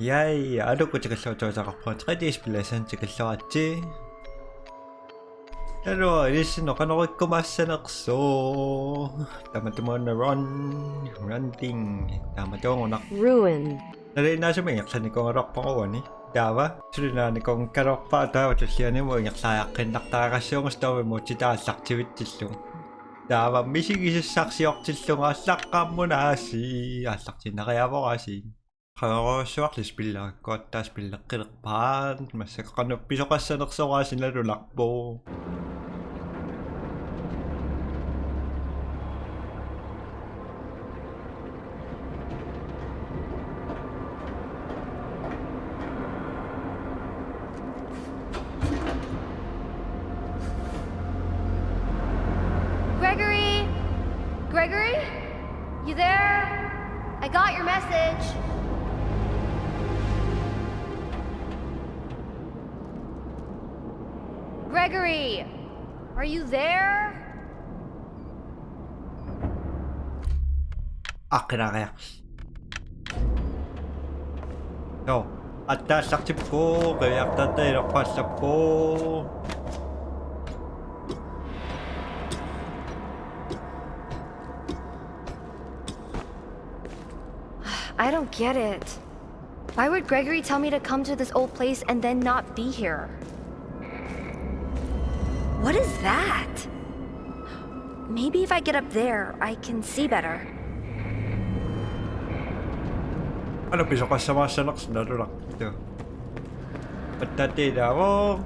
Yay, aduko tikalluutsuusaqarpua 3D-spillassan tikalluaratsi. Hello, listen oqanorikkumaassaaneqsuu. Tamatumaanna running. Tamatuungunaq. Ruin. Nalinaasumi ingqerlanikungaloqporuani. Taava, sulinaanikum kalorpaa taava tullianimu ingqerlaaqqinnartaaqassuungus tawimmuutitaallartivittillu. Taava misigisissarsiortillunga allaqqaammunaasi, allartinariavoraasi. Qaqorussuarlispillarikkuat taas pilleqqilerpaat massaqqanuppisoqassanersoraasinalularpu. Gregory? You there? I got your message. Gregory, are you there? Aqilariaqs. No, attaallartippu qiviartatailoqqaallappu. I don't get it. Why would Gregory tell me to come to this old place and then not be here? What is that? Maybe if I get up there, I can see better. Ano pisoqassamaassaneqsinalulaqtu. Pattatiilavo.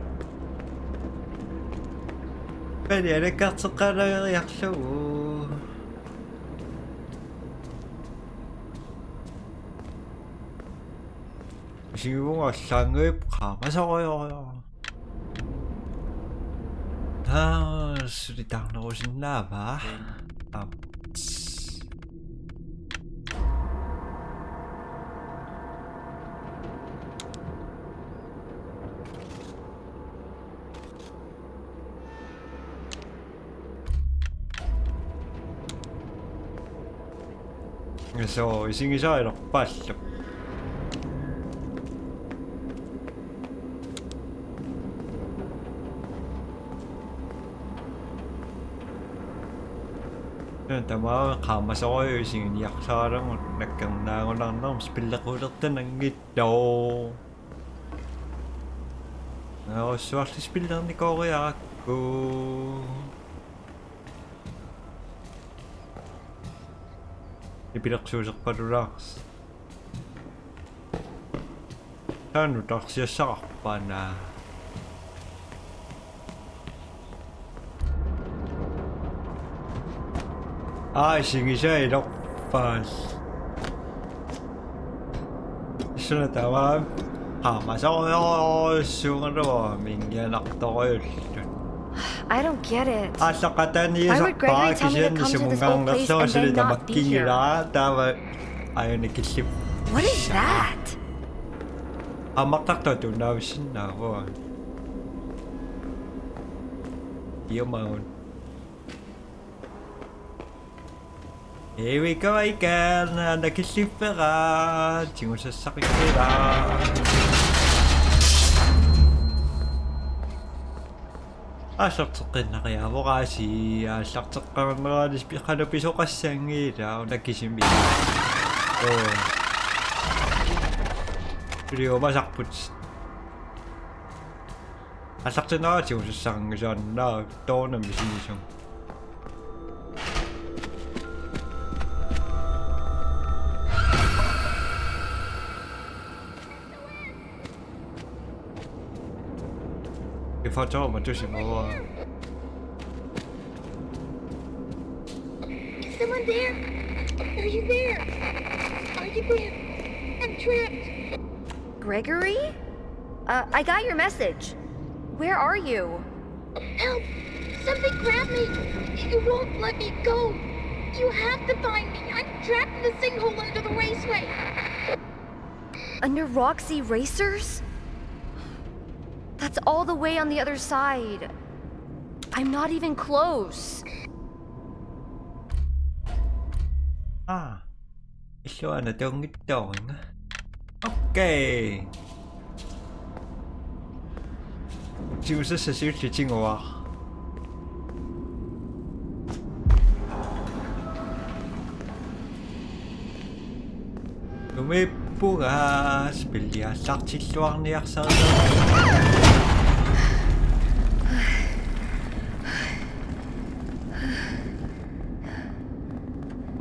Freddy alakkaarteqqalariarlugu. Sigunga allangip qaamasoqoyorio. Suritarnerusinnaava. So isingisailerpaallu. Tamaa qaamasoqoyu isinginiarlaarangut nakkarnaangunarnermus pillequlertanangittoo. Naussuarlispillernikoriarakku. Ipilersuuserpalulaars. Taanu tarsiassaqarpaana. Singisailerpaal. Sunatawa qaamasoqoyorsuungalua mingianartoriullu. I don't get it. Allaqataniisarpaa kisiannissumungaarnerluasuli tamakkingilaa taava ayunikillip. What is that? Ammaqtartuunnaavissinnaavua. Iumaun. Here we go again, nakillipperaa, tingusassaqikkiraa. Аллартеққиннариавораси, аллартеққарнерааlis пиқалуписоқассаангиилаа унаккисими. Приомасарпут. Аллартенаатиусассаангисааннаа тоонами синисун. Someone there? Are you there? Are you there? I'm trapped. Gregory? I got your message. Where are you? Help! Something grabbed me. You won't let me go. You have to find me. I'm trapped in the sinkhole under the raceway. Under Roxy Racers? That's all the way on the other side. I'm not even close. Illuana tongittoorna. 오케이. 지금 쓸 징어와. May bukas, biliasak siswang niyak sa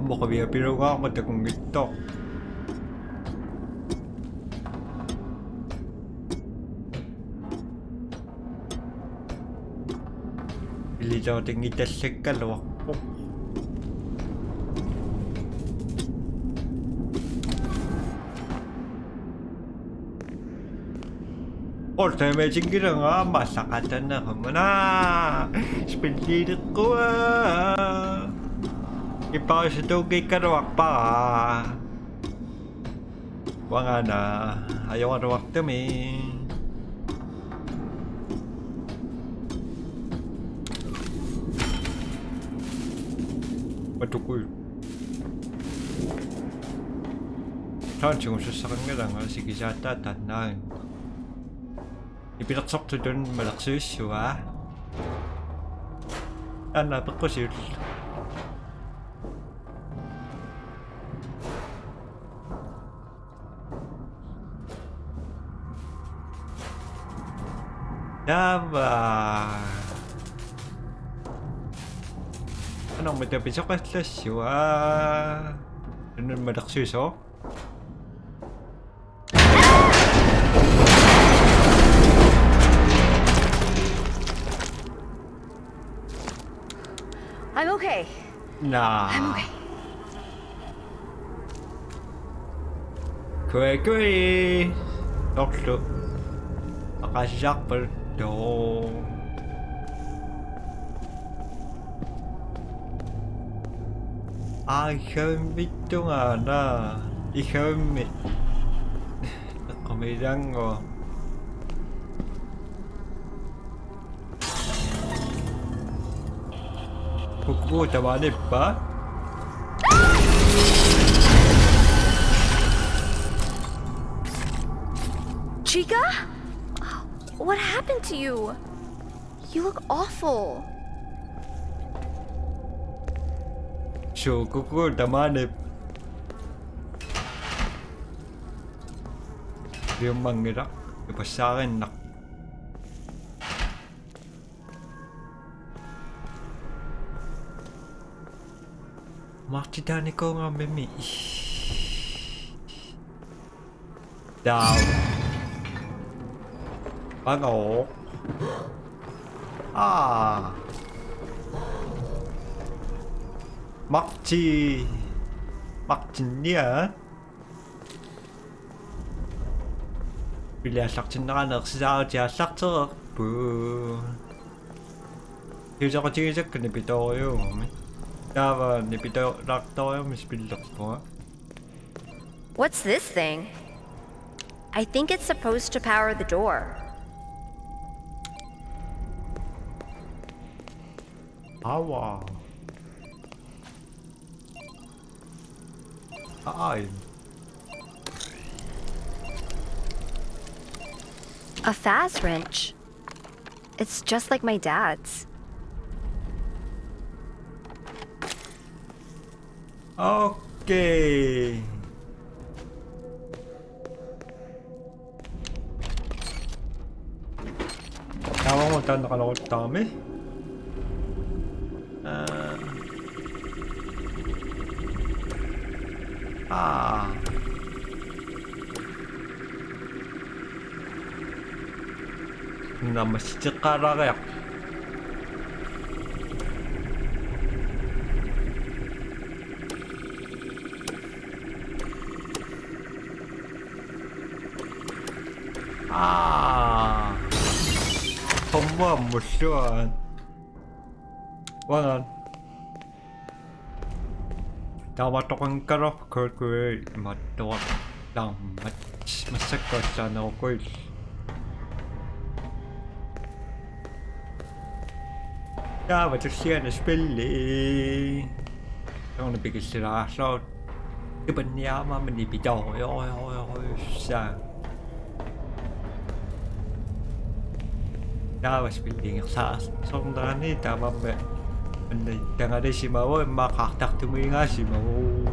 Baka biya ka ako kung ito. Bili daw ting itasik kalawak po. Ortaya 징기를 masakatan na kamana. Spindirik ko Ipakasitugay karawak pa. Wanga na. Ayaw karawak dami. Matukoy. Saan siya susakan nga lang. Sige siya tatanan. Ipinaksak to doon malaksus siya. Dapat ko siya. Dapat. Anong matapis ako sa siya? Ano malaksus oh? I'm okay. Nah. I'm okay. Gregory. Doktor. Makasyak pa ito. Ito nga na. Ikamit. Nakamilang ko. Kuku, tamanip ba? Chica? What happened to you? You look awful. So, kuku, tamanip. Yung mangirak. Iba sa akin, nak. Makitani ko nga mimi. Down. Ano? Makchi. Makchinya. Bila sakchin na ka nagsasao siya sakto. Boo. Kaya ko chigit ka nipito ko yung. What's this thing? I think it's supposed to power the door. Awa. Ay. A fast wrench. It's just like my dad's. Okay. Tama mo tayo nakalakot kami. Na masjid karagayak. 정말 무시한 원한 나왔던 거라 그걸 맞도 랑 맞을 것잖아 걸 Ja, wat is hier de spelen? Dan heb ik eens raar zo. Ik ben ja, maar niet betaald. Ja. Sa. Dawas building sa sondani tama ba? Anda tanga si mawo makaktak tuminga si mawo.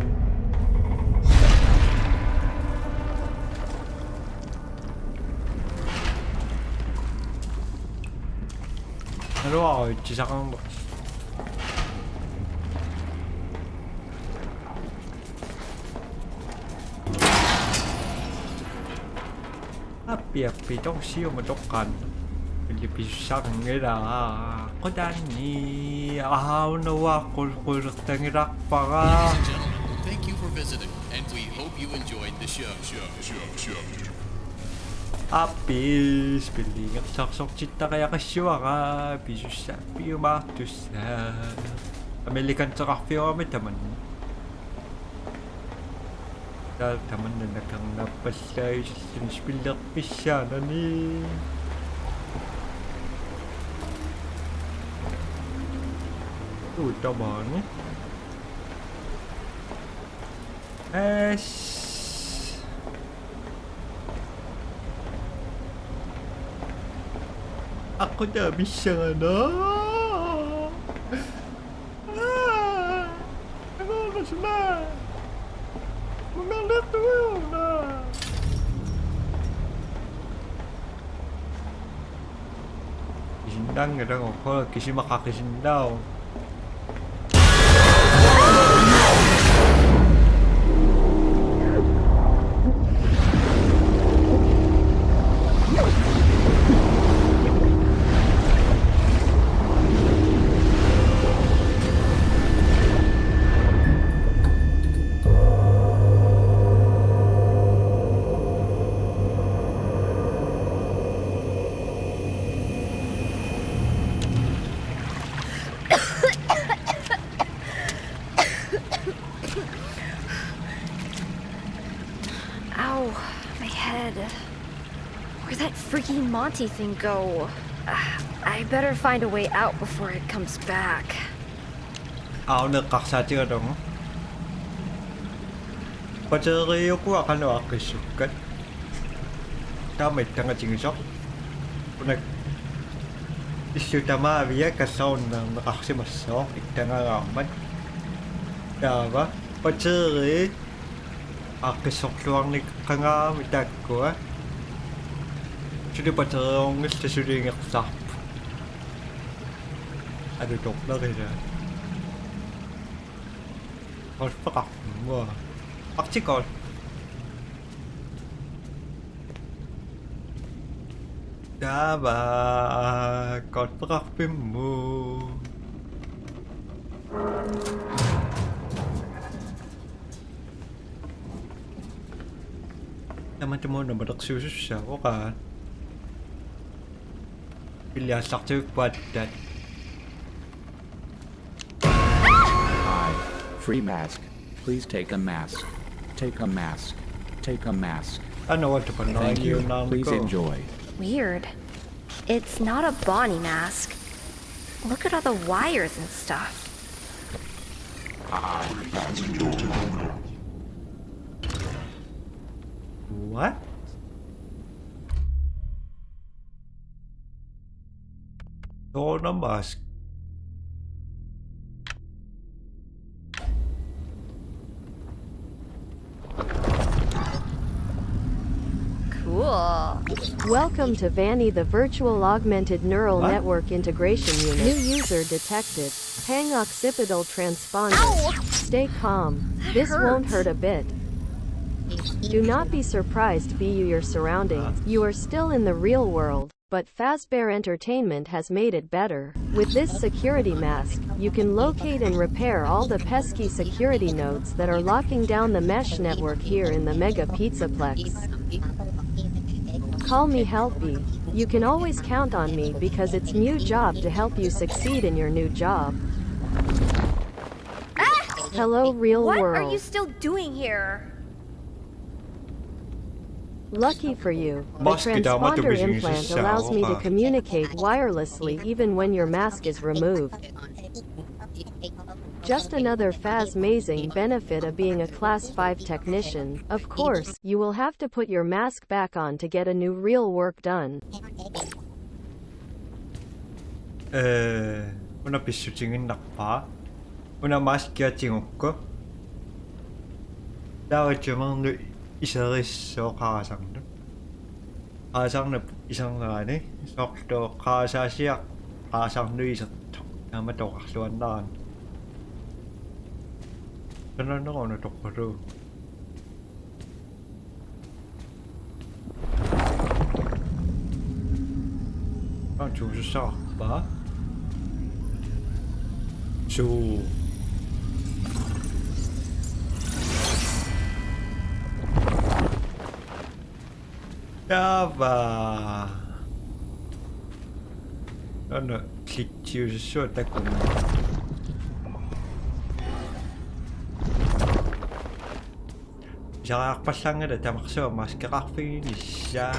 Ano ako isa kang api trong siêu mà trong cần Hindi pisang ngira ko dani ahaw na wa kulkulak tangirak pa ka. Ladies and gentlemen, thank you for visiting, and we hope you enjoyed the show. Apis piling at saksok cita kaya kasyawa ka bisusa piumatus na American sa kafe kami taman. Dahil taman na nakang napasay sa sinspilak pisya na ni. Taman ako na bisa na ano na sila magalit na kisindang nga lang ako kasi makakasindaw. Monty thing go? I better find a way out before it comes back. Ako nagkakasati ka dong. Pachariyo ko akano akisukat. Tamay tanga chingsok. Kunag isu tama aviya kasaon na nakakasimasok. Itanga raman. Diba? Pachari akisok luang ni kangamit ko ah. Sudah pacarong sudah ingat sap. Ada dokter kaya. Kau pakak semua. Pakcik kau. Dah kau pakak pimu. Teman-teman nama dok susu siapa kan? Pilih sakit badan. Hi. Free mask. Please take a mask. Take a mask. Take a mask. Ano what depan Thank you. Please ko. enjoy. Weird. It's not a Bonnie mask. Look at all the wires and stuff. What? Donna mask. Cool. Welcome to Vanny, the virtual augmented neural What? network integration unit. New user detected. Hang occipital transponder. Ow! Stay calm. This hurts. won't hurt a bit. Do not be surprised by your surroundings. You are still in the real world, but Fazbear Entertainment has made it better. With this security mask, you can locate and repair all the pesky security nodes that are locking down the mesh network here in the Mega Pizzaplex. Call me Helpy. You can always count on me because it's new job to help you succeed in your new job. Hello, real What world. are you still doing here? Lucky for you, the Mask kita mah transponder tuh implant bisa allows me to apa? communicate wirelessly even when your mask is removed. Just another phasmazing benefit of being a Class 5 technician. Of course, you will have to put your mask back on to get a new real work done. Una pissutingin nakpa. Una maske tingukko. Dapat yung mga isaris so kakasang na. Kakasang na isang nga ni. Sokto kakasasiyak. Kakasang na isang naman ito kakasuan na. Ganun ako na ito ko rin. Ang susasak ba? So... Yaba! Ano? Klitjuso takum. Jakakpasang nga tamakso mas kakafinish siya.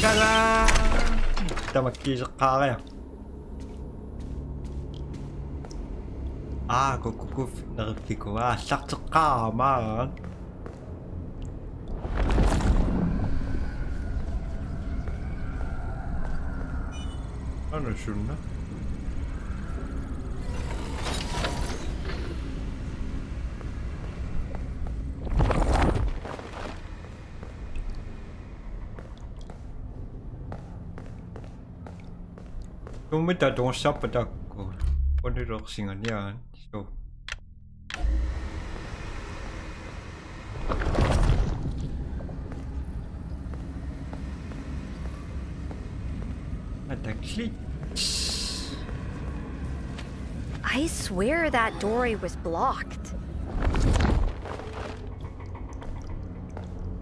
Kala! Tamakkisak ka kaya. Kukukuf narinig ko. Saksak ka man. Ano siya na? Kung may tatong sapat ako, paniroksingan yan. So, actually, I swear that doorway was blocked.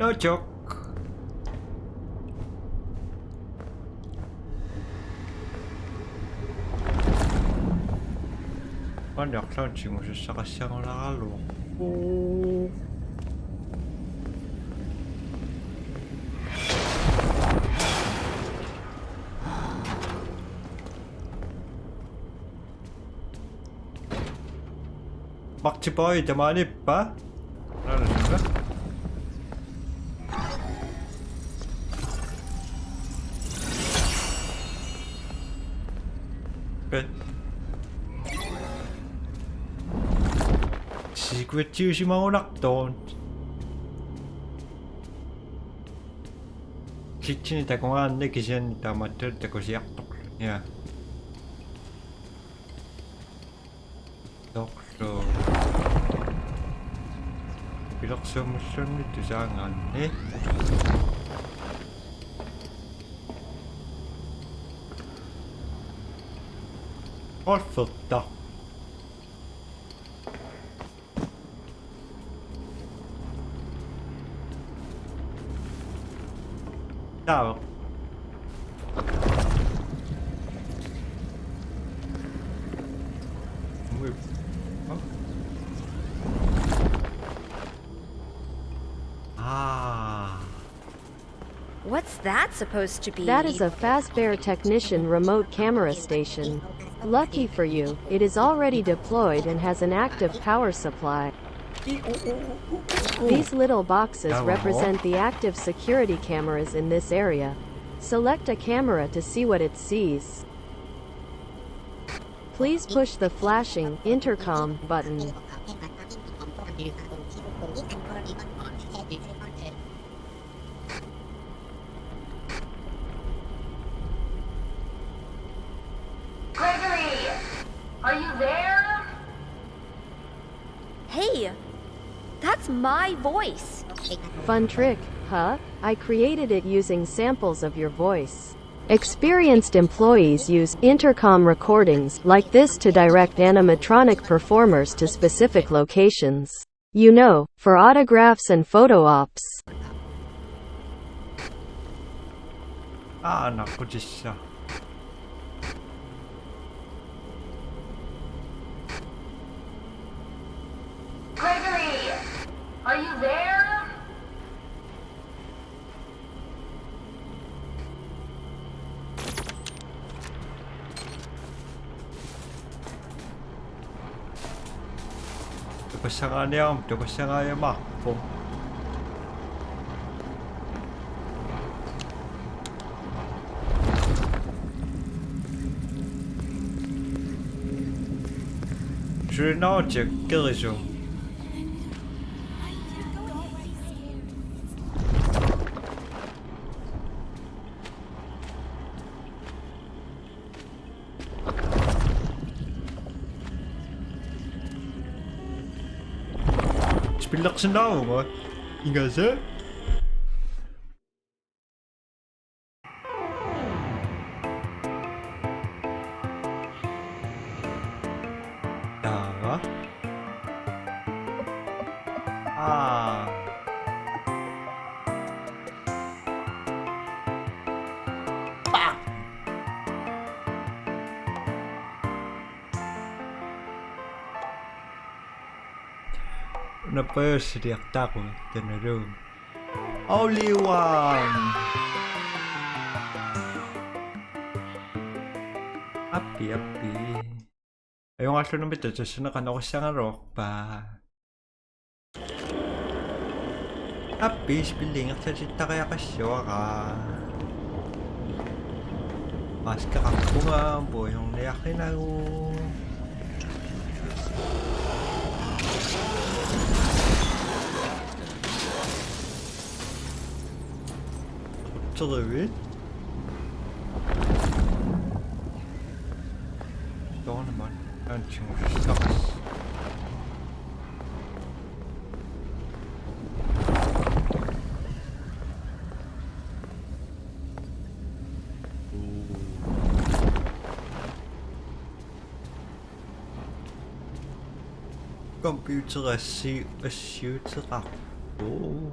no joke. Ano yaklan mo siya sa kasyang lalo. 막지 boy, demani pa? Ano siya? Secret juicy mga unak doon. Kitchen ita kung ano kisyan ita matur ita ko siyak tok. Yeah. Doktor. Bilak sa musun ito sa angan eh. Perfect dak. Tao. What's that supposed to be? That is a Fazbear Technician remote camera station. Lucky for you, it is already deployed and has an active power supply. These little boxes represent the active security cameras in this area. Select a camera to see what it sees. Please push the flashing intercom button. Gregory! Are you there? Hey! That's my voice! Fun trick, huh? I created it using samples of your voice. Experienced employees use intercom recordings like this to direct animatronic performers to specific locations. You know, for autographs and photo ops. Naku Diyos siya. ko siya nga niyang, ko siya nga yung makpo. Sure now, check, kill it you. Spiller zijn nou, man. Inga ze? Ja. Ah. Pak. Na first reactor ko in the room. Only one. Happy. Ayong aso na bito sa nakano ko siya nga rock pa. Happy spilling at sa sita kaya kasyo ka. Mas kakakbo nga po yung nayakin na ko. Terug. Door naman. Ang tiyong computer shooter up. Oh.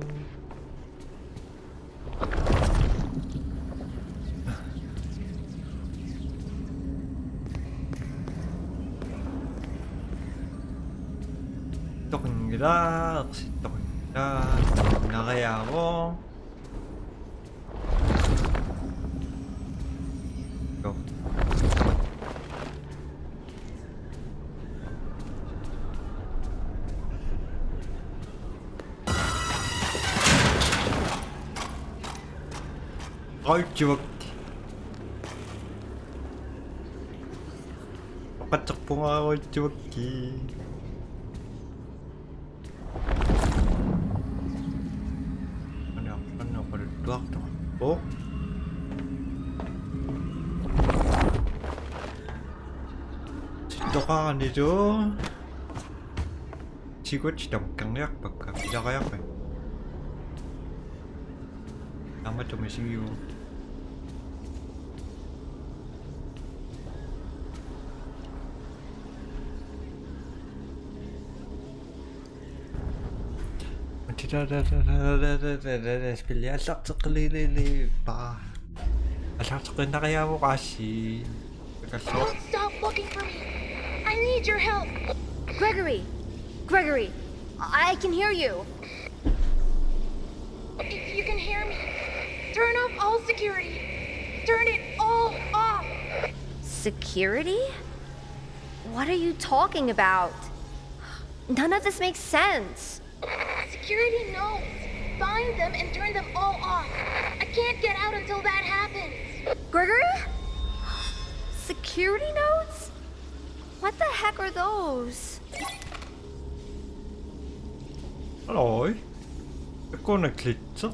Tokengira, nakaya ako. Go. Ay, cuk. Pakatak po nga ako, cuki. Ano, palutuak to. Oh? Sito ka nito. Sigot siya magkangyak pagka pinakayak eh. Tama to, may siyo. Spilya saksak lili pa. Saksak na kaya mo kasi. Don't stop looking for me. I need your help. Gregory, I can hear you. If you can hear me, turn off all security. Turn it all off. Security? What are you talking about? None of this makes sense. Security knows. Find them and turn them all off. I can't get out until that happens. Gregory? Security nodes? What the heck are those? Hello. Ako nagklitsa.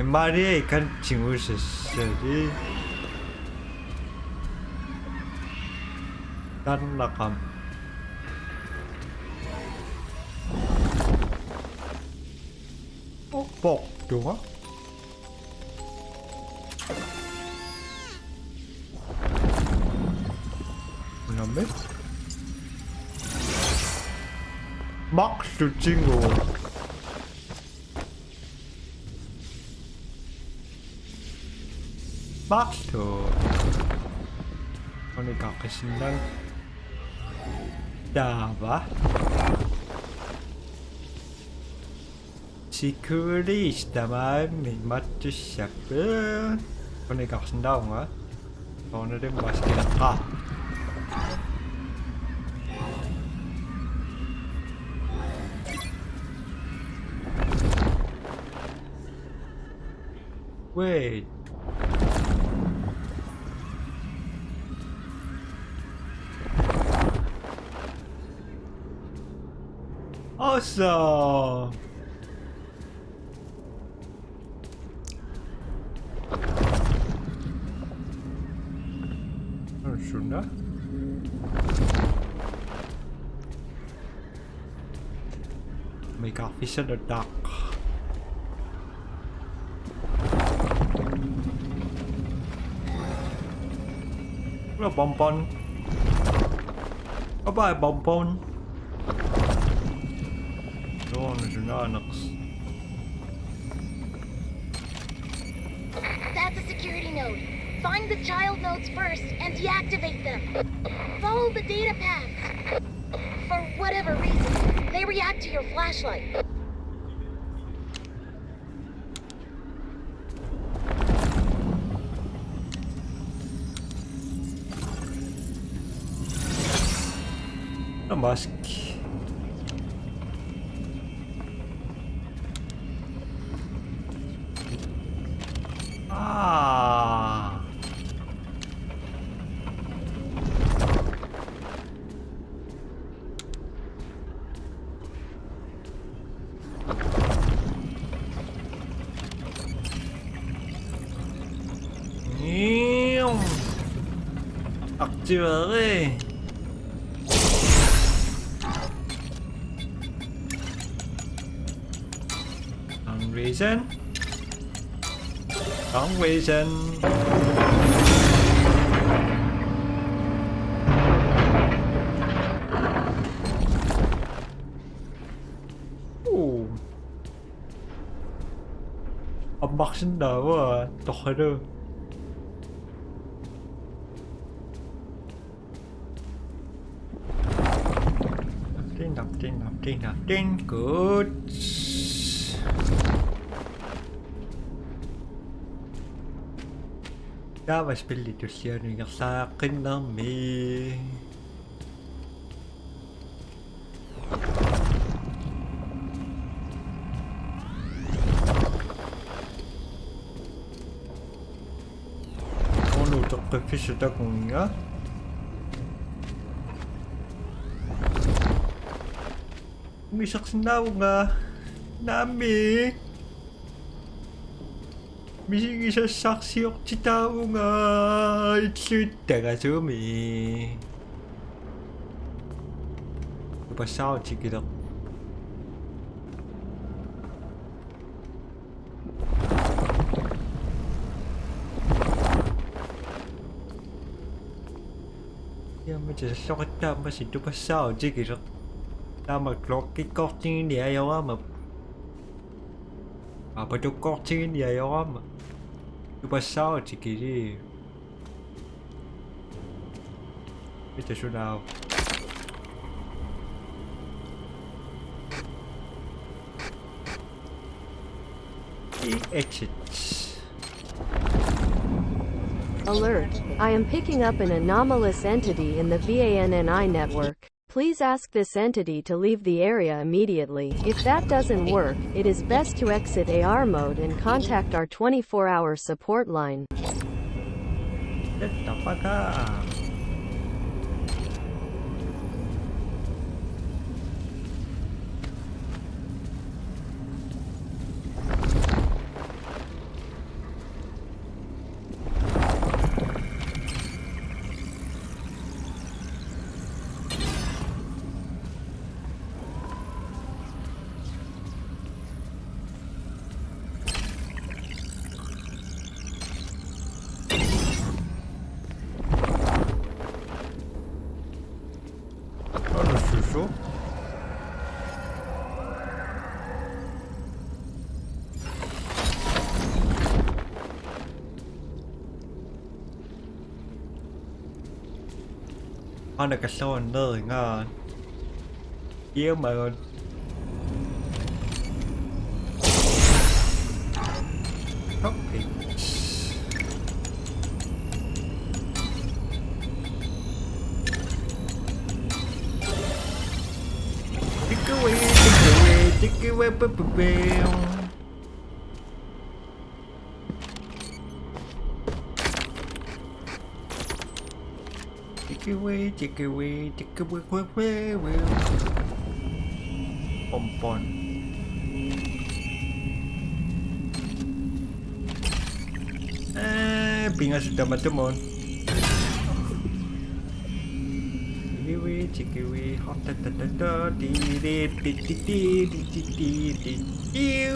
Maria ikan cingul sesedi. Dan lakam. Bok đúng không? Không biết. Box to jingle. Box to. Con này có cái sinh năng. Dava. Security したまみまっとしゃく Con này 간다고 hả? 오늘은 맛있겠다. Wait. Awesome. Şurada. Make a fish and a duck. Là bonbon. Có bài bonbon. Đó là chúng ta nặc. That's a security node. Find the child nodes first and deactivate them. Follow the data paths. For whatever reason, they react to your flashlight. A mask. Ah. 악질하게. Wrong reason. Wrong reason. Ooh. Unboxing quá à. Tội đâu. Nothing. Good. Dapat spillit just yan yung sa akin namin. Ano ito ka-fish ito kung nga? Umisak na nga namin. 미식이서 싹시옥 지다웅아 있을 때가 좀이 오빠 싸우지기다 mà chỉ sao cái tâm mà chỉ tôi có sao chứ kìa tao mà lọt cái cốt trên địa yếu á mà bà tôi cốt trên địa yếu á mà tôi có sao chứ kìa đi bây giờ số nào exit. Alert, I am picking up an anomalous entity in the VANNI network. Please ask this entity to leave the area immediately. If that doesn't work, it is best to exit AR mode and contact our 24-hour support line. Get the fuck up. Ada kesan đời ngon yêu mà khóc thì Chicky way, chicky way, Pompon. Binga sudah matemon. Chikiwi, hot da da da da, di di di di di di di di di.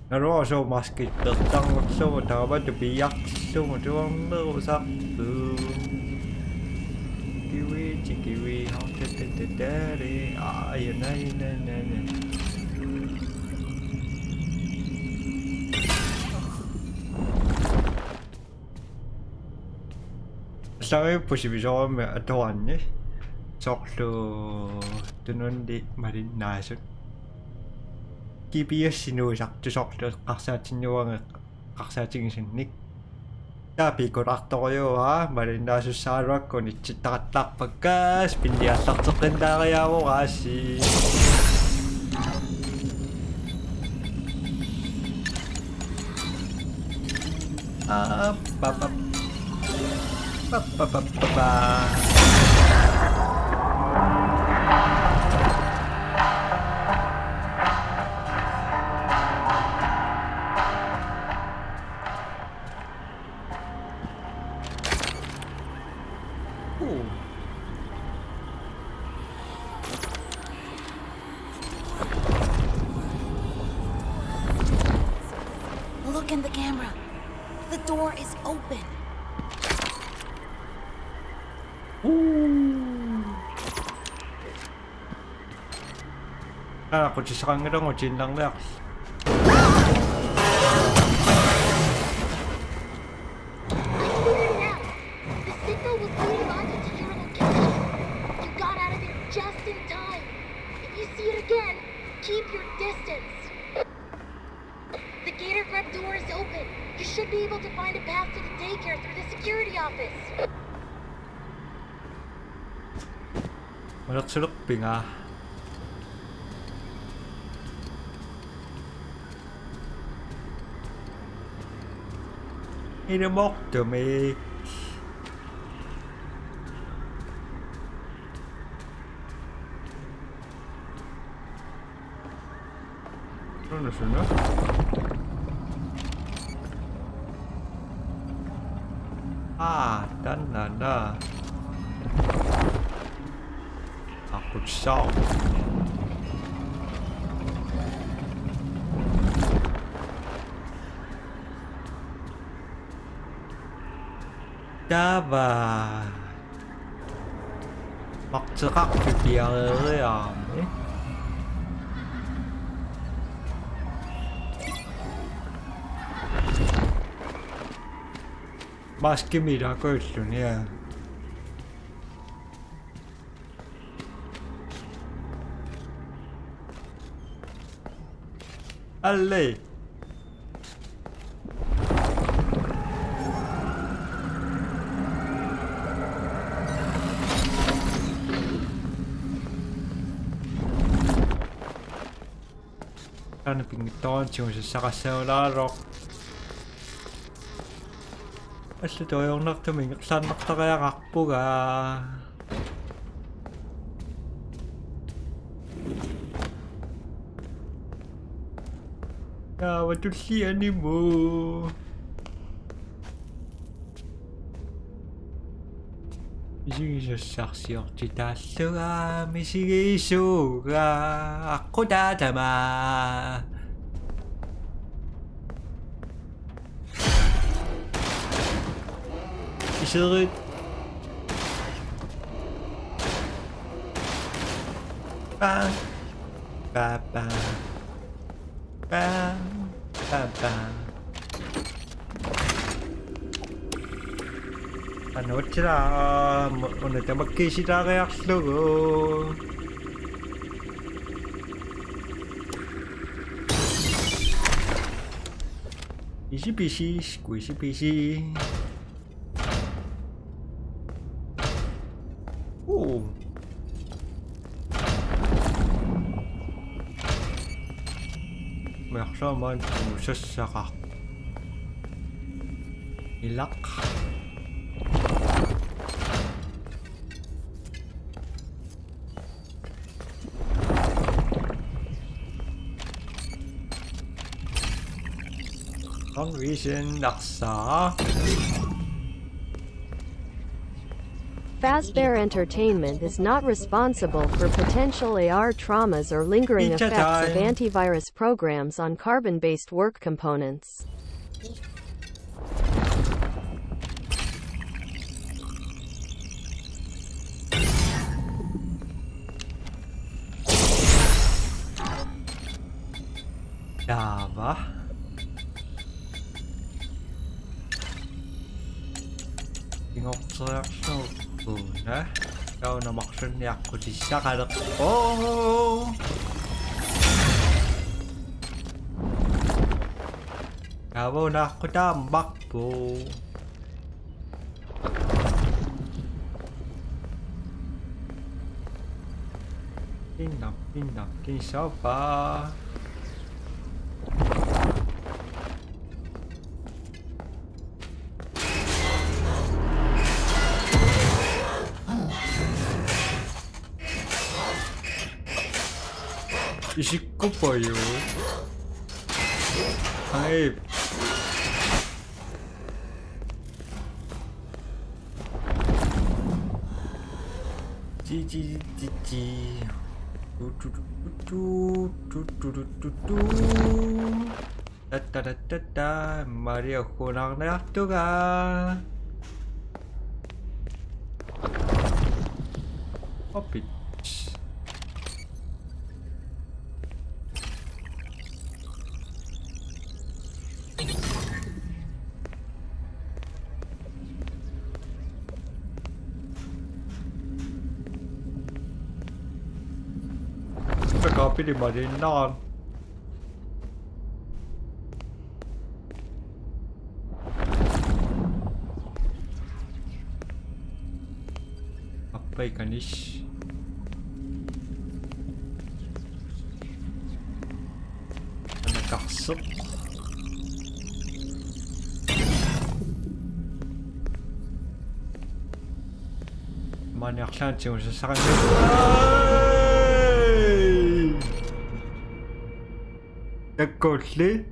Nó số maski tự tăng một số một thảo bắt được bị giặc số một chỗ mơ sắc từ kiwi hot da da da da đi ai này này Saya posibiso me atuanne soklo tunun di marin nasun kipias sinu sak tu soklo kaksa tinuang kaksa tingsinik tapi korak toyo ha marin nasu sarak ko ni citatak pagkas pindiatak sokenda kaya mo kasi papa Look in the camera. The door is open. Aku just sekarang ngedong ngocin lang dah. The signal was leading onto your location. You got out of there just in time. If you see it again, keep your distance. The gator prep door is open. You should be able to find a path to the daycare through the security office. Malak-sulok pinga. Ini mok demi. Sana. Dan nada. Aku shock. Dava. Makcakak bibiar ya. Maske mirakel ya. Alle. Ano pingiton siya sa kasalarok. Basta ito yung nagtumingak saan naktakaya kakpo ka. What to see anymore? Sige saksi kita suka misigi suka aku dadama. Iseret. Bang. Baba. Bang. Baba. Ano sila? Ano tayo magkisita kaya slogo? Easy peasy, squishy peasy. 오. Mersaman pusasakak. Ilak. Ang reason naksa. Fazbear Entertainment is not responsible for potential AR traumas or lingering Pizza effects of time. antivirus programs on carbon-based work components. Dava. Ingoksayaksyo na. Ikaw na maksyon niya ako di siya kanak. Oh! Kawo na ako tambak po. Pinap, kinsa pa. Isip ko pa yun. Ay. Ji. Da. Maria kurang na ito ka. Opit. Copy di ba din non? Apay kanis. Nakaksok. Maniak siya sa kanya. Nagkotli?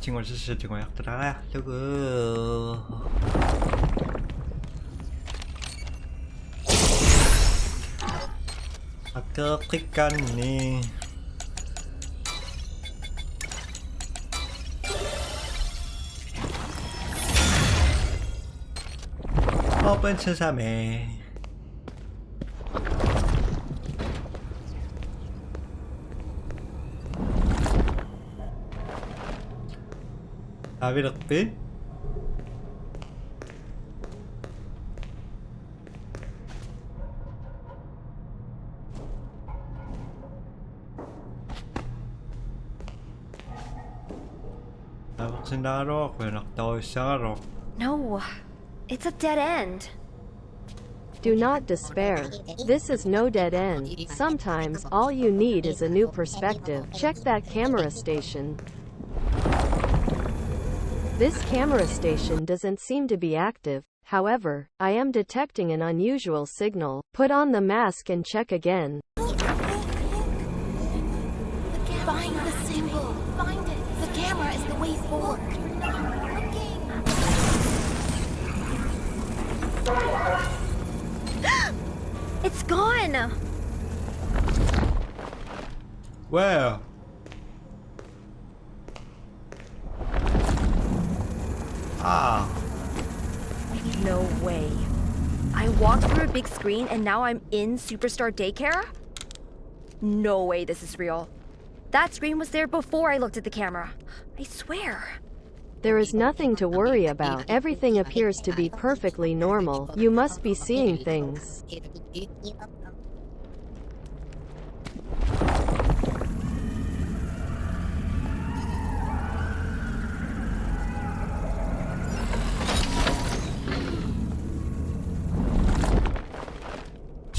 친구 진짜 친구 약 들어가 누구 아까 click갔니 Open sesame. Abi rakpi. Tapos sinaro ako, nakatawa sa araw. No, it's a dead end. Do not despair. This is no dead end. Sometimes, all you need is a new perspective. Check that camera station. This camera station doesn't seem to be active. However, I am detecting an unusual signal. Put on the mask and check again. Find the symbol. Find it. The camera is the way forward. It's gone! Where? Ah. No way. I walked through a big screen and now I'm in Superstar Daycare? No way this is real. That screen was there before I looked at the camera. I swear. There is nothing to worry about. Everything appears to be perfectly normal. You must be seeing things.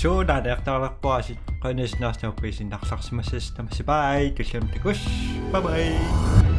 suunaanертарлерпуаси qanusnaartaupisin нарларсимассаас тамасипай туллунтакус bye bye